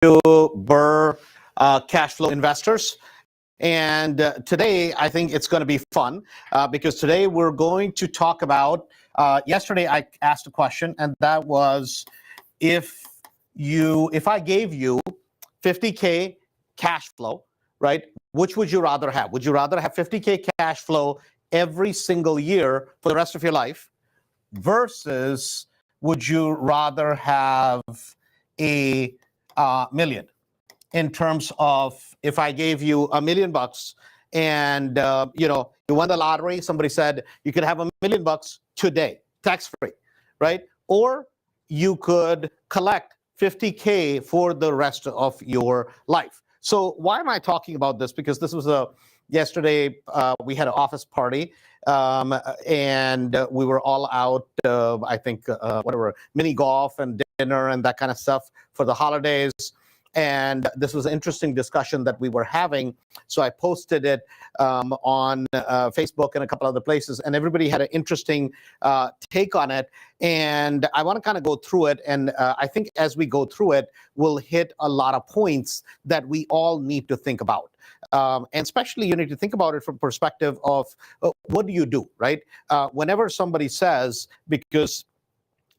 Burr Cash Flow Investors. And today, I think it's going to be fun because today we're going to talk about, yesterday I asked a question, and that was if I gave you 50K cash flow, right? Which would you rather have? Would you rather have 50K cash flow every single year for the rest of your life versus would you rather have a million? In terms of if I gave you $1 million and you won the lottery, somebody said you could have $1 million today, tax-free, right? Or you could collect 50K for the rest of your life. So why am I talking about this? Because this was yesterday we had an office party and we were all out, I think, mini golf and dinner and that kind of stuff for the holidays. And this was an interesting discussion that we were having. So I posted it on Facebook and a couple other places, and everybody had an interesting take on it. And I want to kind of go through it. And I think as we go through it, we'll hit a lot of points that we all need to think about. And especially you need to think about it from perspective of what do you do, right? Whenever somebody says, because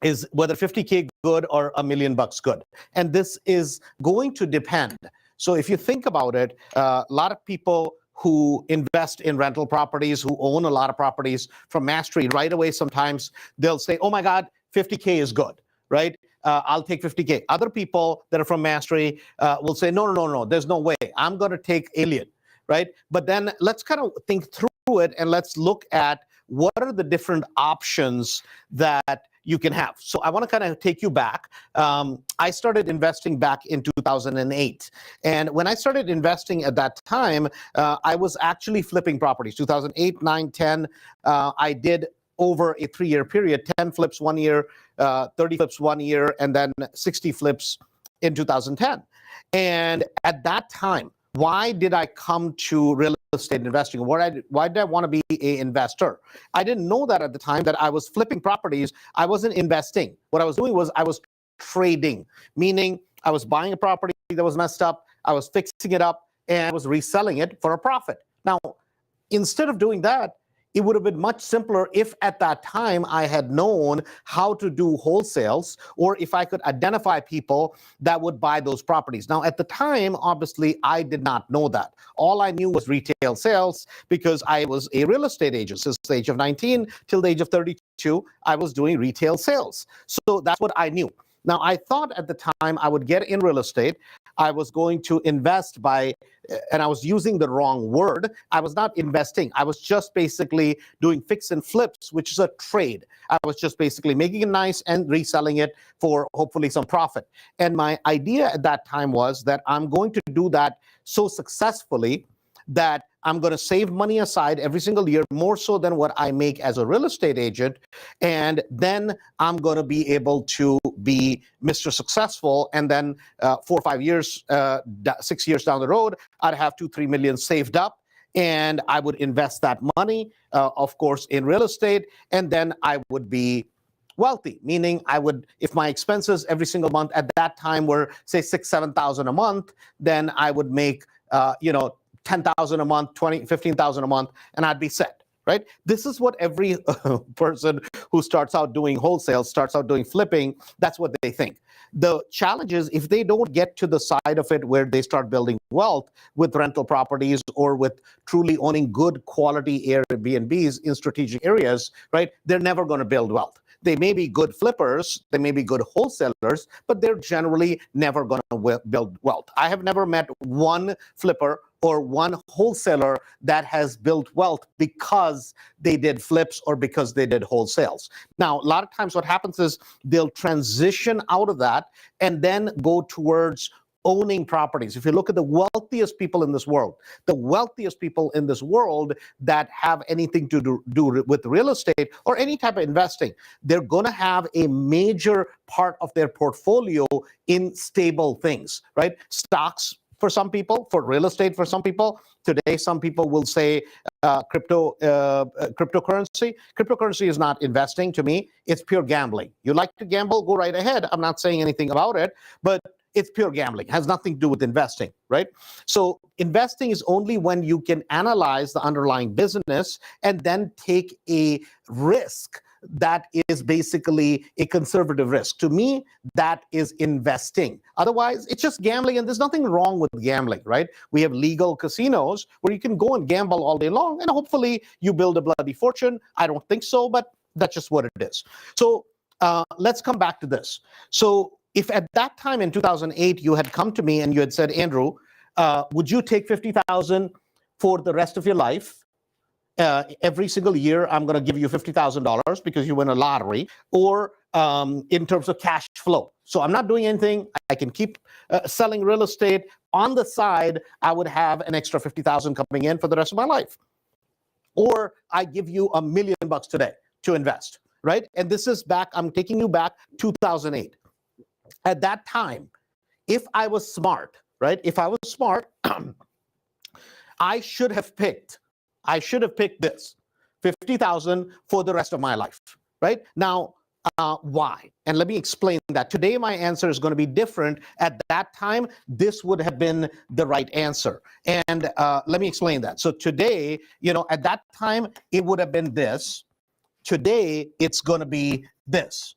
is whether 50K good or $1 million good. And this is going to depend. So if you think about it, a lot of people who invest in rental properties, who own a lot of properties from Mastery, right away sometimes they'll say, oh my God, 50K is good, right? I'll take 50K. Other people that are from Mastery will say, no, there's no way. I'm going to take $1 million, right? But then let's kind of think through it and let's look at what are the different options that you can have. So I want to kind of take you back. I started investing back in 2008. And when I started investing at that time, I was actually flipping properties. 2008, 9, 10, I did over a 3-year period, 10 flips 1 year, 30 flips 1 year, and then 60 flips in 2010. And at that time, why did I come to real estate investing? Why did I want to be an investor? I didn't know that at the time that I was flipping properties. I wasn't investing. What I was doing was I was trading, meaning I was buying a property that was messed up, I was fixing it up, and I was reselling it for a profit. Now, instead of doing that, it would have been much simpler if at that time I had known how to do wholesales or if I could identify people that would buy those properties. Now, at the time, obviously, I did not know that. All I knew was retail sales because I was a real estate agent. Since the age of 19 till the age of 32, I was doing retail sales. So that's what I knew. Now, I thought at the time I would get in real estate. I was going to invest and I was using the wrong word. I was not investing. I was just basically doing fix and flips, which is a trade. I was just basically making it nice and reselling it for hopefully some profit. And my idea at that time was that I'm going to do that so successfully that I'm going to save money aside every single year, more so than what I make as a real estate agent. And then I'm going to be able to be Mr. Successful. And then 4 or 5 years, 6 years down the road, I'd have 2-3 million saved up. And I would invest that money, of course, in real estate. And then I would be wealthy, meaning I would, if my expenses every single month at that time were, say, $6,000-7,000 a month, then I would make, $10,000 a month, $15,000 a month, and I'd be set, right? This is what every person who starts out doing wholesale, starts out doing flipping, that's what they think. The challenge is if they don't get to the side of it where they start building wealth with rental properties or with truly owning good quality Airbnbs in strategic areas, right? They're never going to build wealth. They may be good flippers, they may be good wholesalers, but they're generally never going to build wealth. I have never met one flipper or one wholesaler that has built wealth because they did flips or because they did wholesales. Now, a lot of times what happens is they'll transition out of that and then go towards owning properties. If you look at the wealthiest people in this world, the wealthiest people in this world that have anything to do with real estate or any type of investing, they're going to have a major part of their portfolio in stable things, right? Stocks for some people, for real estate for some people. Today, some people will say cryptocurrency. Cryptocurrency is not investing to me. It's pure gambling. You like to gamble, go right ahead. I'm not saying anything about it, but it's pure gambling. It has nothing to do with investing, right? So investing is only when you can analyze the underlying business and then take a risk that is basically a conservative risk. To me, that is investing. Otherwise, it's just gambling, and there's nothing wrong with gambling, right? We have legal casinos where you can go and gamble all day long, and hopefully you build a bloody fortune. I don't think so, but that's just what it is. So let's come back to this. So if at that time in 2008 you had come to me and you had said, Andrew, would you take 50,000 for the rest of your life? Every single year, I'm going to give you $50,000 because you win a lottery, or in terms of cash flow. So I'm not doing anything. I can keep selling real estate. On the side, I would have an extra 50,000 coming in for the rest of my life. Or I give you $1 million today to invest, right? And this is back, I'm taking you back 2008. At that time, if I was smart, right? If I was smart, I should have picked this 50,000 for the rest of my life, right? Now, why? And let me explain that. Today, my answer is going to be different. At that time, this would have been the right answer. And let me explain that. So today, at that time, it would have been this. Today, it's going to be this,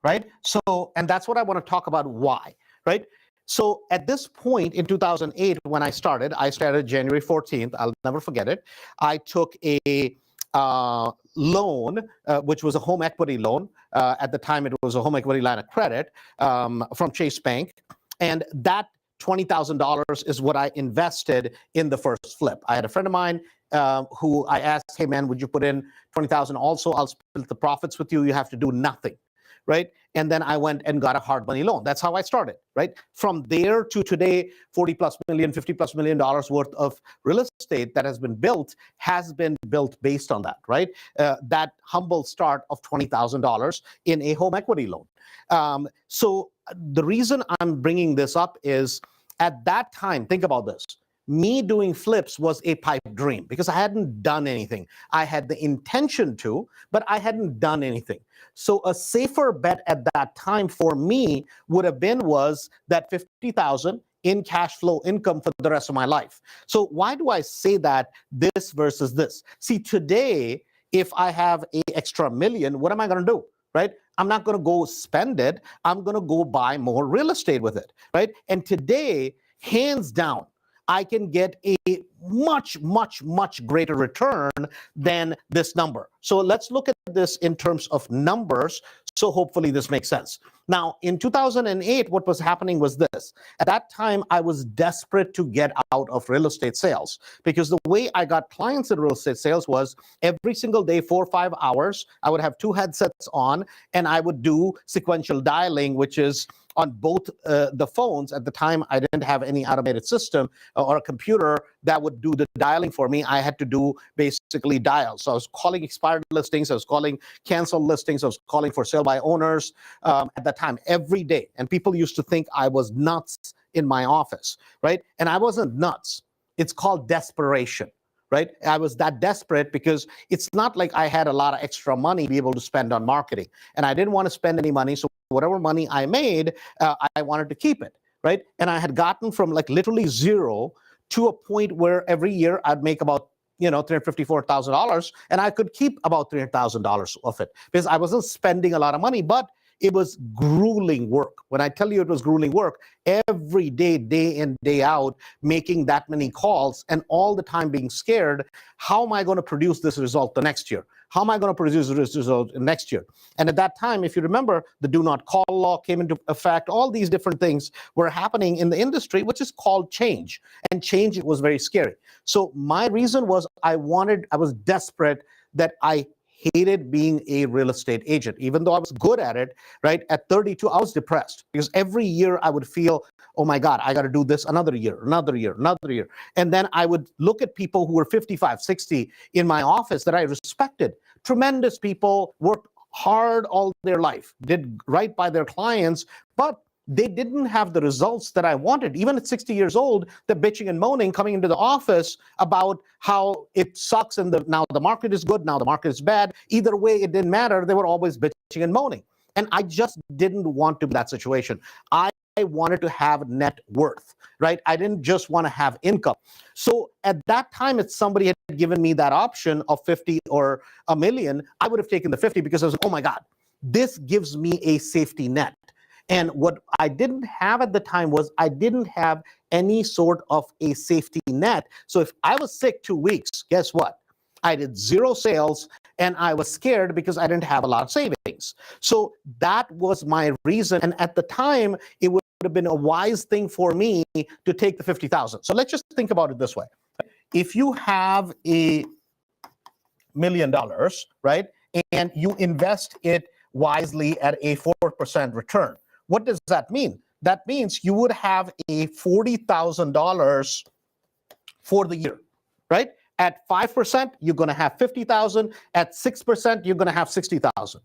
right? So, and that's what I want to talk about, why, right? So at this point in 2008, when I started January 14th, I'll never forget it. I took a loan, which was a home equity loan. At the time, it was a home equity line of credit from Chase Bank. And that $20,000 is what I invested in the first flip. I had a friend of mine who I asked, hey man, would you put in 20,000 also? I'll split the profits with you. You have to do nothing, right? And then I went and got a hard money loan. That's how I started, right? From there to today, 40 plus million, 50 plus million dollars worth of real estate that has been built based on that, right? That humble start of $20,000 in a home equity loan. So the reason I'm bringing this up is at that time, think about this. Me doing flips was a pipe dream because I hadn't done anything. I had the intention to, but I hadn't done anything. So a safer bet at that time for me would have been was that 50,000 in cash flow income for the rest of my life. So why do I say that this versus this? See, today, if I have an extra million, what am I going to do, right? I'm not going to go spend it. I'm going to go buy more real estate with it, right? And today, hands down, I can get a much, much, much greater return than this number. So let's look at this in terms of numbers. So hopefully this makes sense. Now, in 2008, what was happening was this. At that time, I was desperate to get out of real estate sales because the way I got clients in real estate sales was every single day, 4 or 5 hours, I would have 2 headsets on and I would do sequential dialing, which is on both the phones. At the time, I didn't have any automated system or a computer that would do the dialing for me. I had to do basically dial. So I was calling expired listings. I was calling canceled listings. I was calling for sale by owners at that time every day. And people used to think I was nuts in my office, right? And I wasn't nuts. It's called desperation, right? I was that desperate because it's not like I had a lot of extra money to be able to spend on marketing. And I didn't want to spend any money. So whatever money I made, I wanted to keep it, right? And I had gotten from like literally zero to a point where every year I'd make about $354,000, and I could keep about $300,000 of it because I wasn't spending a lot of money, but it was grueling work. When I tell you it was grueling work, every day, day in, day out, making that many calls and all the time being scared, how am I going to produce this result the next year? How am I going to produce this result next year? And at that time, if you remember, the do not call law came into effect. All these different things were happening in the industry, which is called change. And change, it was very scary. So my reason was I was desperate that I hated being a real estate agent. Even though I was good at it, right? At 32, I was depressed because every year I would feel, oh my God, I got to do this another year, another year, another year. And then I would look at people who were 55, 60 in my office that I respected. Tremendous people, worked hard all their life, did right by their clients, but they didn't have the results that I wanted. Even at 60 years old, they're bitching and moaning, coming into the office about how it sucks and now the market is good, now the market is bad. Either way, it didn't matter. They were always bitching and moaning. And I just didn't want to be that situation. I wanted to have net worth, right? I didn't just want to have income. So at that time, if somebody had given me that option of 50 or a million, I would have taken the 50 because I was like, oh my God, this gives me a safety net. And what I didn't have at the time was I didn't have any sort of a safety net. So if I was sick 2 weeks, guess what? I did zero sales and I was scared because I didn't have a lot of savings. So that was my reason. And at the time, it would have been a wise thing for me to take the 50,000. So let's just think about it this way. If you have $1 million, right, and you invest it wisely at a 4% return, what does that mean? That means you would have a $40,000 for the year, right? At 5%, you're going to have 50,000. At 6%, you're going to have 60,000.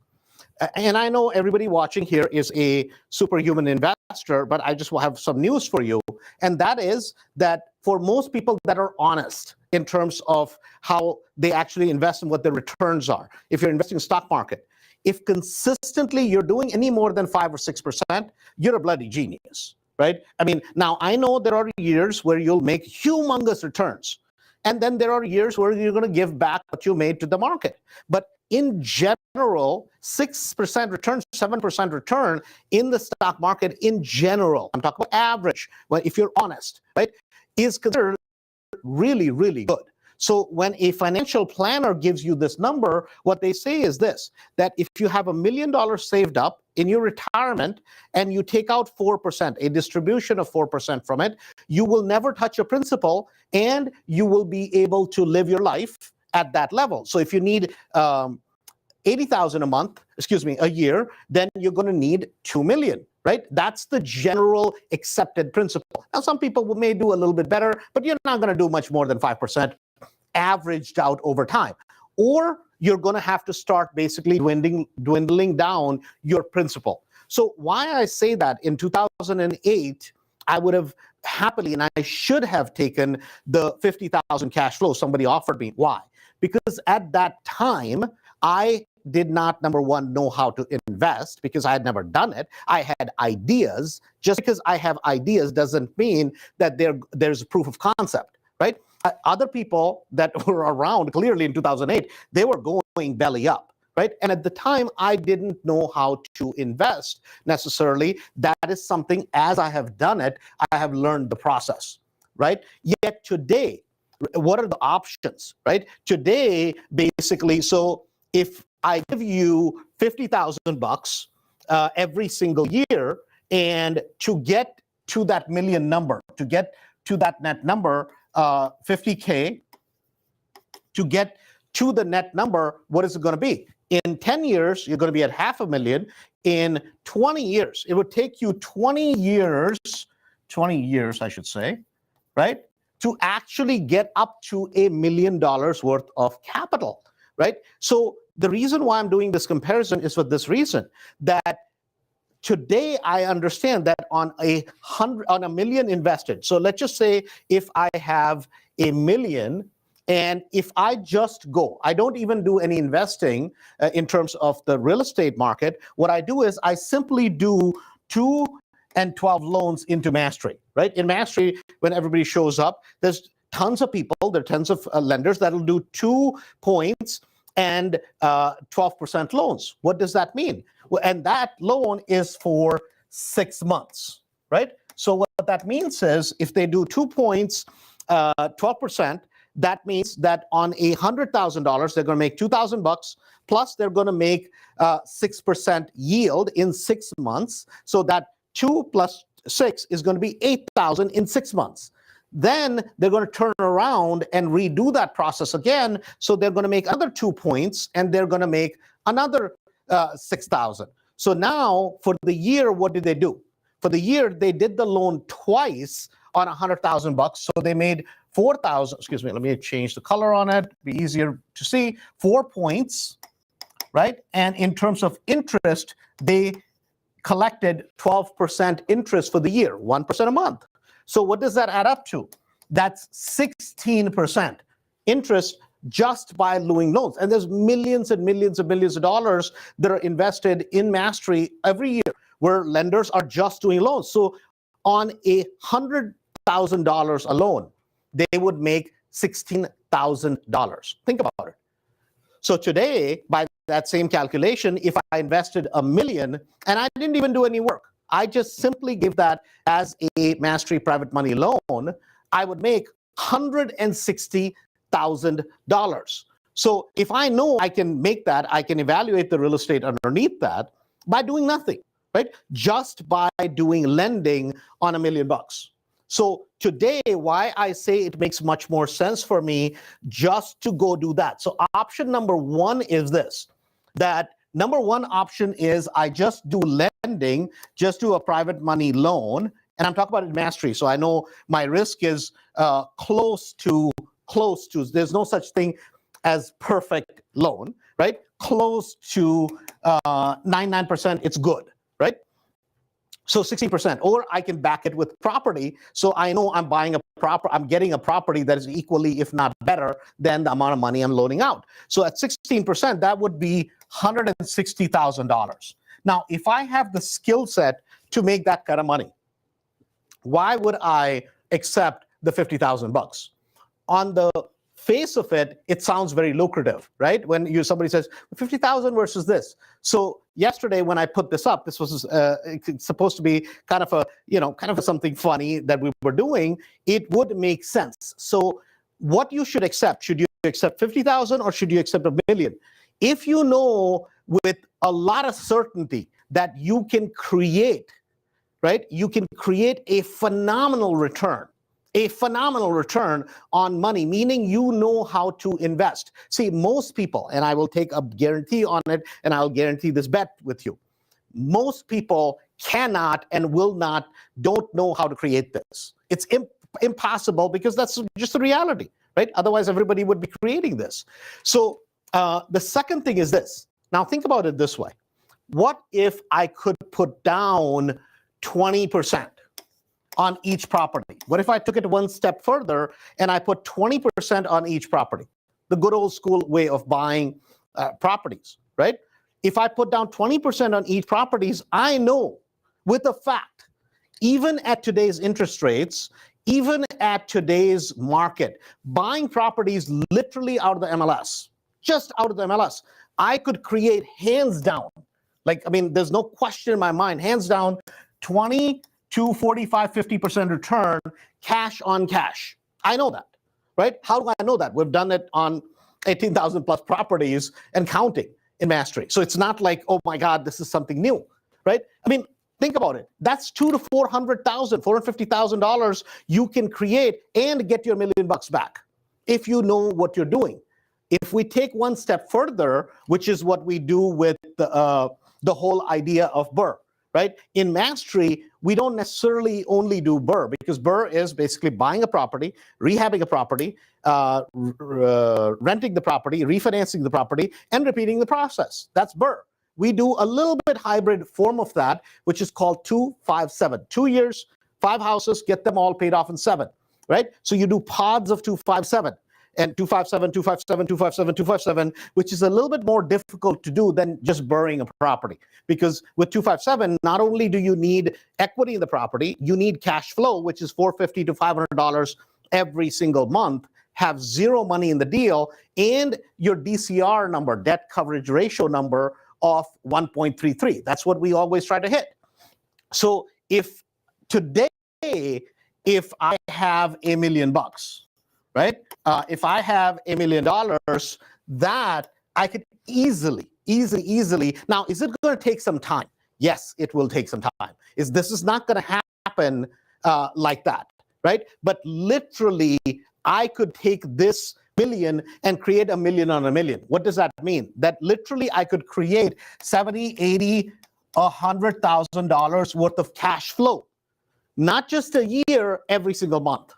And I know everybody watching here is a superhuman investor, but I just will have some news for you. And that is that for most people that are honest in terms of how they actually invest and what their returns are, if you're investing in the stock market, if consistently you're doing any more than 5 or 6%, you're a bloody genius, right? I mean, now I know there are years where you'll make humongous returns. And then there are years where you're going to give back what you made to the market. But in general, 6% return, 7% return in the stock market in general, I'm talking about average, well, if you're honest, right, is considered really, really good. So when a financial planner gives you this number, what they say is this, that if you have $1 million saved up in your retirement and you take out 4%, a distribution of 4% from it, you will never touch your principal and you will be able to live your life at that level. So if you need $80,000 a year, then you're going to need $2 million. Right? That's the general accepted principle. Now, some people may do a little bit better, but you're not going to do much more than 5% averaged out over time. Or you're going to have to start basically dwindling down your principal. So why I say that in 2008, I would have happily, and I should have taken the 50,000 cash flow somebody offered me. Why? Because at that time, I did not, number one, know how to invest because I had never done it. I had ideas. Just because I have ideas doesn't mean that there's proof of concept, right? Other people that were around clearly in 2008, they were going belly up, right? And at the time, I didn't know how to invest necessarily. That is something, as I have done it, I have learned the process, right? Yet today, what are the options, right? Today, basically, so if I give you $50,000 every single year, and to get to that million number, to get to that net number, 50K, to get to the net number, what is it going to be? In 10 years, you're going to be at $500,000. In 20 years, it would take you 20 years, I should say, right, to actually get up to $1 million worth of capital, right? So the reason why I'm doing this comparison is for this reason, that today I understand that on $1 million invested, so let's just say if I have $1 million, and if I just go, I don't even do any investing in terms of the real estate market. What I do is I simply do 2 and 12 loans into Mastery, right? In Mastery, when everybody shows up, there's tons of people, there are tons of lenders that'll do 2 points and 12% loans. What does that mean? Well, and that loan is for 6 months, right? So what that means is if they do 2 points, 12%, that means that on $100,000, they're going to make $2,000 plus they're going to make 6% yield in 6 months. So that 2 plus 6 is going to be 8,000 in 6 months. Then they're going to turn around and redo that process again. So they're going to make another 2 points and they're going to make another 6,000. So now for the year, what did they do? For the year, they did the loan twice on $100,000. So they made 4,000, excuse me, let me change the color on it, be easier to see, 4 points, right? And in terms of interest, they collected 12% interest for the year, 1% a month. So what does that add up to? That's 16% interest just by doing loans. And there's millions and millions and millions of dollars that are invested in Mastery every year. where lenders are just doing loans. So on $100,000 a loan, they would make $16,000. Think about it. So today, by that same calculation, if I invested $1 million and I didn't even do any work, I just simply give that as a Mastery private money loan, I would make $160,000. So if I know I can make that, I can evaluate the real estate underneath that by doing nothing, right? Just by doing lending on $1 million. So today, why I say it makes much more sense for me just to go do that. So option number one is this, that number one option is I just do lending, just do a private money loan, and I'm talking about it in Mastery. So I know my risk is close to, there's no such thing as perfect loan, right? Close to 99%, it's good, right? So 60%, or I can back it with property. So I know I'm getting a property that is equally, if not better, than the amount of money I'm loaning out. So at 16%, that would be $160,000. Now, if I have the skill set to make that kind of money, why would I accept the $50,000? On the face of it, it sounds very lucrative, right? When somebody says 50,000 versus this. So yesterday when I put this up, this was supposed to be kind of something funny that we were doing. It would make sense. So what you should accept, should you accept 50,000 or should you accept $1 million? If you know with a lot of certainty that you can create, right? You can create a phenomenal return on money, meaning you know how to invest. See, most people, and I will take a guarantee on it, and I'll guarantee this bet with you. Most people cannot and don't know how to create this. It's impossible because that's just the reality, right? Otherwise, everybody would be creating this. So the second thing is this. Now, think about it this way. What if I could put down 20%? On each property? What if I took it one step further and I put 20% on each property? The good old school way of buying properties, right? If I put down 20% on each properties, I know with a fact, even at today's interest rates, even at today's market, buying properties literally out of the MLS, just out of the MLS, I could create hands down, there's no question in my mind, hands down, 20 to 45, 50% return, cash on cash. I know that, right? How do I know that? We've done it on 18,000 plus properties and counting in Mastery. So it's not like, oh my God, this is something new, right? Think about it. That's $200,000 to $400,000, $450,000 you can create and get your $1 million back if you know what you're doing. If we take one step further, which is what we do with the whole idea of BRRRR, right? In Mastery, we don't necessarily only do BRRRR because BRRRR is basically buying a property, rehabbing a property, renting the property, refinancing the property, and repeating the process. That's BRRRR. We do a little bit hybrid form of that, which is called 2-5-7. 2 years, 5 houses, get them all paid off in 7, right? So you do pods of 2-5-7. And 2-5-7, 2-5-7, 2-5-7, 2-5-7, which is a little bit more difficult to do than just BRRRRing a property. Because with 2-5-7, not only do you need equity in the property, you need cash flow, which is $450 to $500 every single month, have zero money in the deal, and your DCR number, debt coverage ratio number of 1.33. That's what we always try to hit. So if today, if I have $1 million, right? If I have $1 million, that I could easily. Now, is it going to take some time? Yes, it will take some time. This is not going to happen like that, right? But literally, I could take this million and create $1 million on $1 million. What does that mean? That literally I could create $70,000, $80,000, $100,000 worth of cash flow, not just a year, every single month.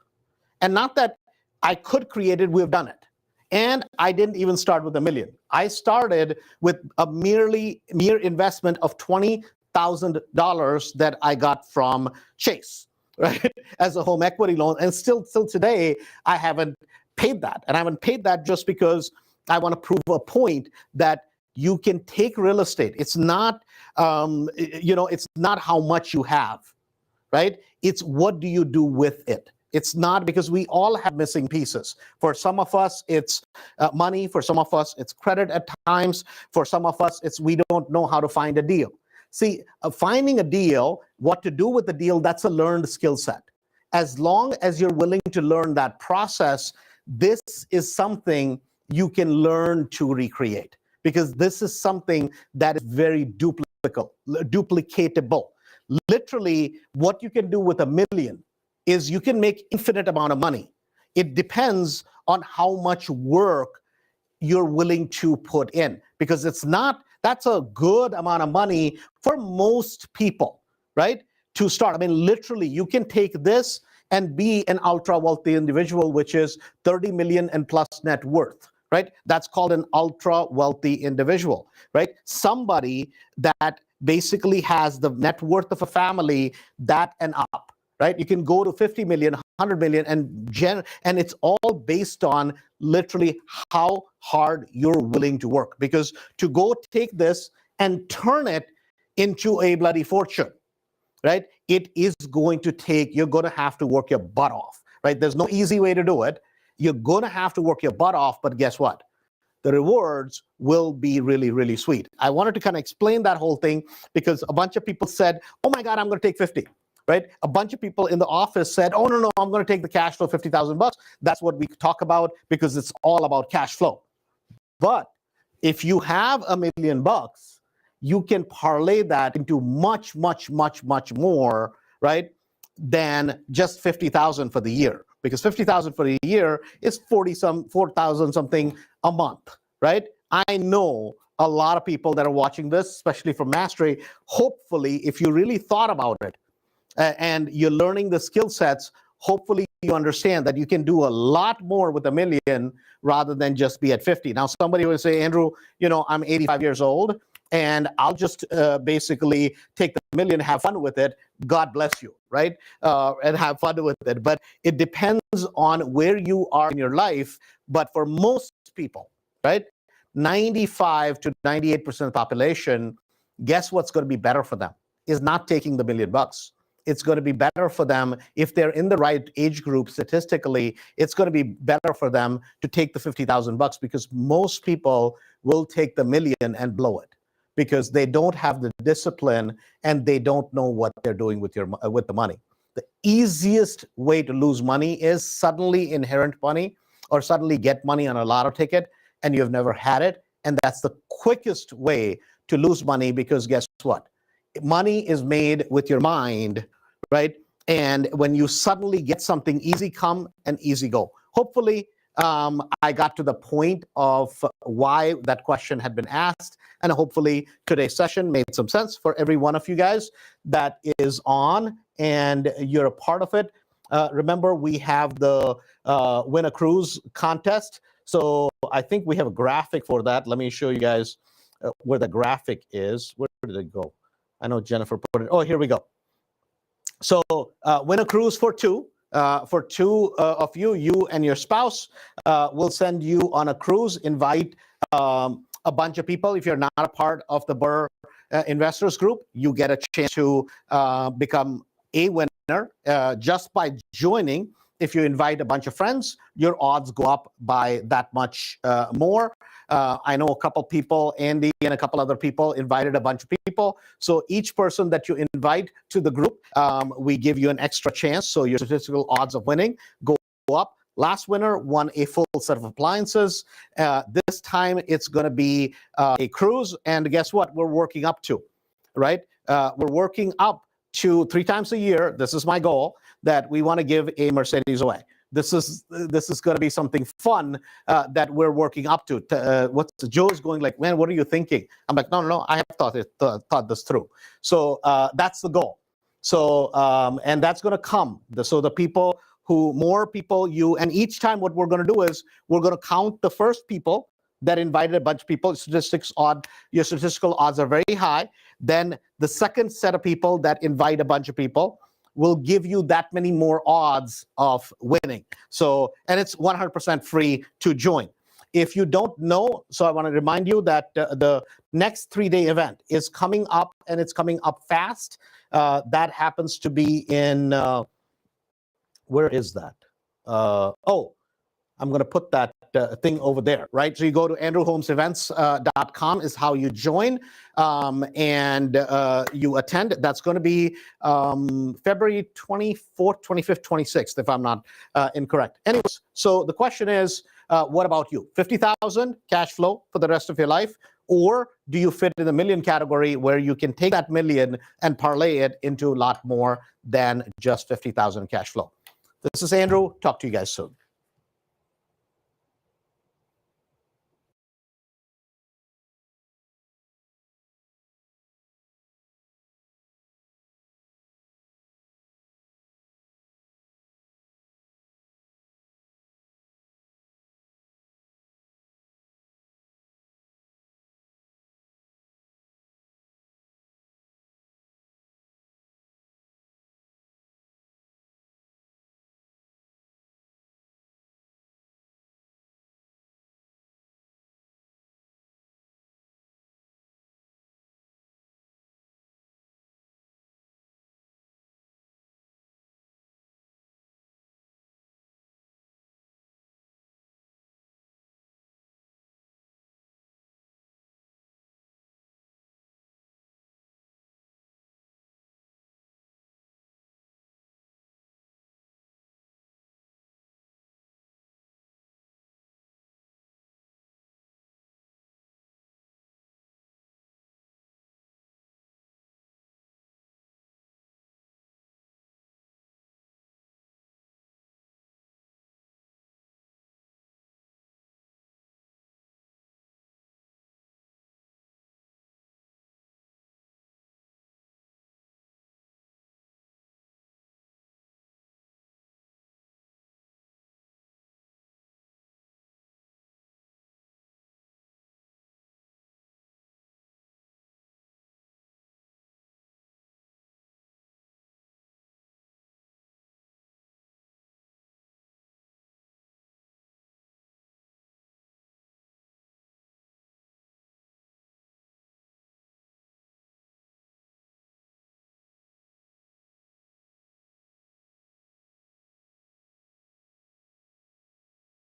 And not that I could create it, we've done it. And I didn't even start with $1 million. I started with a mere investment of $20,000 that I got from Chase, right? As a home equity loan. And still today, I haven't paid that. And I haven't paid that just because I want to prove a point that you can take real estate. It's not, it's not how much you have, right? It's what do you do with it. It's not, because we all have missing pieces. For some of us, it's money. For some of us, it's credit at times. For some of us, it's we don't know how to find a deal. See, finding a deal, what to do with the deal, that's a learned skill set. As long as you're willing to learn that process, this is something you can learn to recreate, because this is something that is very duplicatable. Literally, what you can do with $1 million is you can make infinite amount of money. It depends on how much work you're willing to put in, because that's a good amount of money for most people, right? To start. I mean, literally, you can take this and be an ultra wealthy individual, which is 30 million and plus net worth, right? That's called an ultra wealthy individual, right? Somebody that basically has the net worth of a family, that and up, right? You can go to 50 million, 100 million, and it's all based on literally how hard you're willing to work. Because to go take this and turn it into a bloody fortune, right? It is going to take, you're going to have to work your butt off, right? There's no easy way to do it. You're going to have to work your butt off, but guess what? The rewards will be really, really sweet. I wanted to kind of explain that whole thing because a bunch of people said, oh my God, I'm going to take 50, right? A bunch of people in the office said, oh, no, I'm going to take the cash flow, 50,000 bucks. That's what we talk about because it's all about cash flow. But if you have $1 million, you can parlay that into much, much, much, much more, right, than just 50,000 for the year. Because 50,000 for the year is 4,000 something a month, right? I know a lot of people that are watching this, especially from Mastery. Hopefully, if you really thought about it and you're learning the skill sets, hopefully you understand that you can do a lot more with $1 million rather than just be at 50. Now, somebody would say, Andrew, I'm 85 years old and I'll just basically take the $1 million, have fun with it. God bless you, right? And have fun with it. But it depends on where you are in your life. But for most people, right, 95 to 98% of the population, guess what's going to be better for them? Is not taking the $1 million. It's going to be better for them if they're in the right age group. Statistically, it's going to be better for them to take the 50,000 bucks, because most people will take the $1 million and blow it because they don't have the discipline and they don't know what they're doing with the money. The easiest way to lose money is suddenly inherit money or suddenly get money on a lotto ticket and you've never had it. And that's the quickest way to lose money, because guess what? Money is made with your mind, right? And when you suddenly get something, easy come and easy go. Hopefully, I got to the point of why that question had been asked, and hopefully today's session made some sense for every one of you guys that is on and you're a part of it. Remember, we have the Win a Cruise contest. So I think we have a graphic for that. Let me show you guys where the graphic is. Where did it go? I know Jennifer put it. Oh, here we go. So Win a Cruise for two. For two of you, you and your spouse, will send you on a cruise. Invite a bunch of people. If you're not a part of the Burr Investors Group, you get a chance to become a winner just by joining. If you invite a bunch of friends, your odds go up by that much more. I know a couple people, Andy and a couple other people, invited a bunch of people. So each person that you invite to the group, we give you an extra chance. So your statistical odds of winning go up. Last winner won a full set of appliances. This time it's going to be a cruise. And guess what? We're working up to, right? We're working up to 3 times a year. This is my goal, that we want to give a Mercedes away. This is going to be something fun that we're working up to. Joe's going like, man, what are you thinking? I'm like, no, I have thought this through. So that's the goal. So and that's going to come. So the people more people and each time what we're going to do is we're going to count the first people that invited a bunch of people. Your statistical odds are very high. Then the second set of people that invite a bunch of people will give you that many more odds of winning. So, and it's 100% free to join. If you don't know, so I want to remind you that the next 3-day event is coming up, and it's coming up fast. That happens to be in, where is that? Oh, I'm going to put that thing over there, right? So you go to andrewholmesevents.com is how you join, and you attend. That's going to be February 24th, 25th, 26th, if I'm not incorrect. Anyways, so the question is, what about you? 50,000 cash flow for the rest of your life? Or do you fit in the million category where you can take that million and parlay it into a lot more than just 50,000 cash flow? This is Andrew. Talk to you guys soon.